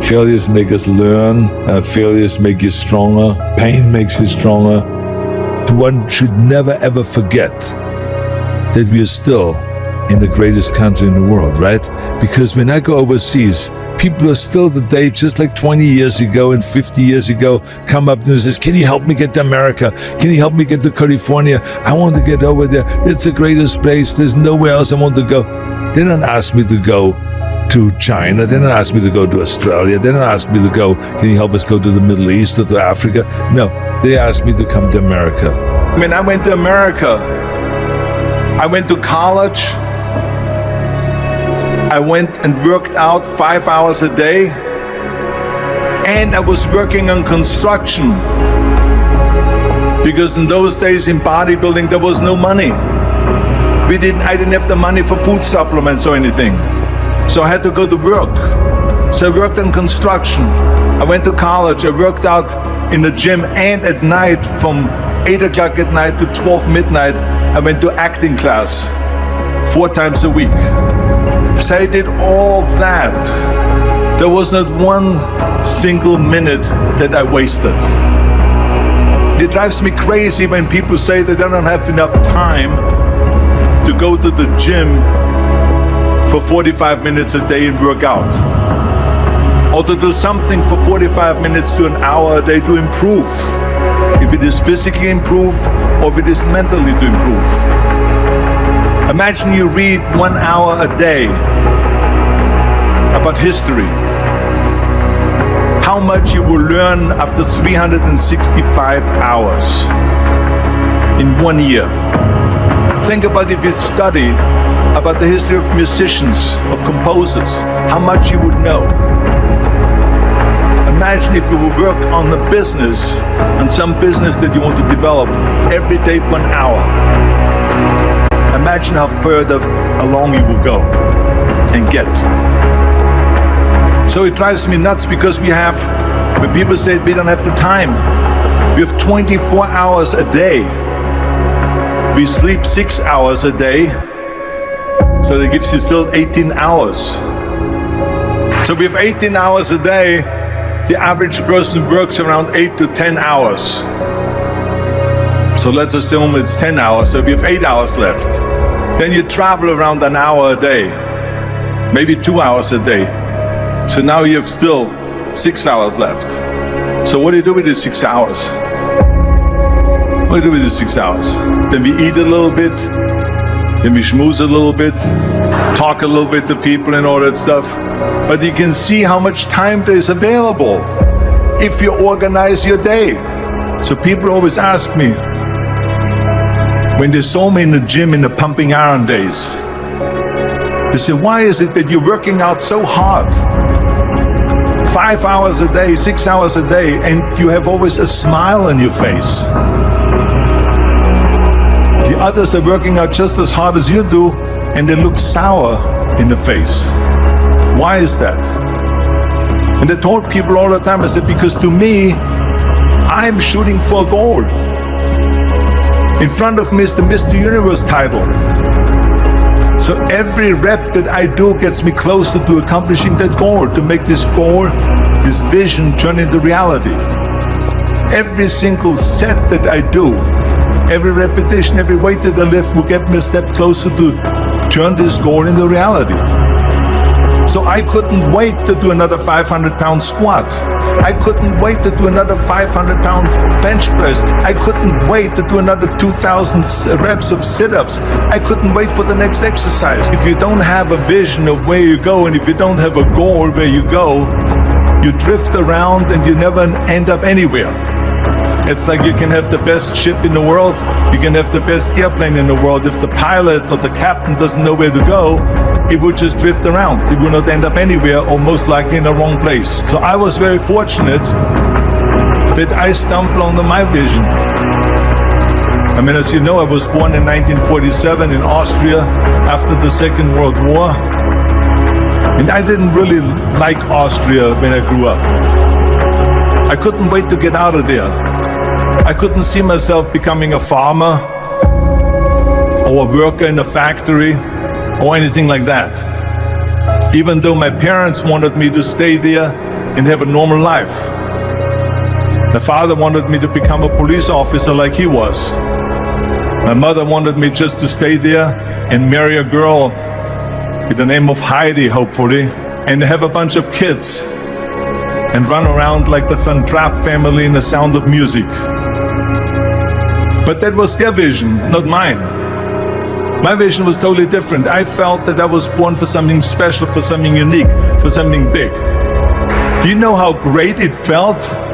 Failures make us learn. Failures make you stronger. Pain makes you stronger. One should never ever forget that we are still in the greatest country in the world, right? Because when I go overseas, people are still today, just like 20 years ago and 50 years ago, come up and says, can you help me get to America? Can you help me get to California? I want to get over there. It's the greatest place. There's nowhere else I want to go. They don't ask me to go to China. They don't ask me to go to Australia. They don't ask me to go, can you help us go to the Middle East or to Africa? No, they ask me to come to America. When I went to America, I went to college. I went and worked out 5 hours a day, and I was working on construction, because in those days in bodybuilding there was no money. I didn't have the money for food supplements or anything, so I had to go to work. So I worked on construction. I went to college. I worked out in the gym, and at night from 8 o'clock at night to 12 midnight, I went to acting class 4 times a week. So I did all that. There was not one single minute that I wasted. It drives me crazy when people say that they don't have enough time to go to the gym for 45 minutes a day and work out, or to do something for 45 minutes to an hour a day to improve, if it is physically improve or if it is mentally to improve. Imagine you read 1 hour a day about history. How much you will learn after 365 hours in 1 year. Think about if you study about the history of musicians, of composers, how much you would know. Imagine if you would work on a business, on some business that you want to develop every day for an hour. Imagine how further along you will go and get. So it drives me nuts, because when people say we don't have the time, we have 24 hours a day. We sleep 6 hours a day, so that gives you still 18 hours. So we have 18 hours a day. The average person works around 8 to 10 hours. So let's assume it's 10 hours, so we have 8 hours left. Then you travel around an hour a day, maybe 2 hours a day. So now you have still 6 hours left. So what do you do with these 6 hours? What do you do with these 6 hours? Then we eat a little bit, then we schmooze a little bit, talk a little bit to people and all that stuff. But you can see how much time there is available if you organize your day. So people always ask me, when they saw me in the gym in the pumping iron days, they say, why is it that you're working out so hard? 5 hours a day, 6 hours a day, and you have always a smile on your face. The others are working out just as hard as you do, and they look sour in the face. Why is that? And I told people all the time, I said, because to me, I'm shooting for a goal. In front of me is the Mr. Universe title. So every rep that I do gets me closer to accomplishing that goal, to make this goal, this vision turn into reality. Every single set that I do, every repetition, every weight that I lift will get me a step closer to turn this goal into reality. So I couldn't wait to do another 500-pound squat. I couldn't wait to do another 500-pound bench press. I couldn't wait to do another 2,000 reps of sit-ups. I couldn't wait for the next exercise. If you don't have a vision of where you go, and if you don't have a goal where you go, you drift around and you never end up anywhere. It's like you can have the best ship in the world, you can have the best airplane in the world. If the pilot or the captain doesn't know where to go, it would just drift around. It would not end up anywhere, or most likely in the wrong place. So I was very fortunate that I stumbled onto my vision. I mean, as you know, I was born in 1947 in Austria after the Second World War. And I didn't really like Austria when I grew up. I couldn't wait to get out of there. I couldn't see myself becoming a farmer or a worker in a factory or anything like that. Even though my parents wanted me to stay there, and have a normal life. My father wanted me to become a police officer like he was. My mother wanted me just to stay there and marry a girl with the name of Heidi, hopefully, and have a bunch of kids and run around like the Van Trapp family in The Sound of Music. But that was their vision, not mine. My vision was totally different. I felt that I was born for something special, for something unique, for something big. Do you know how great it felt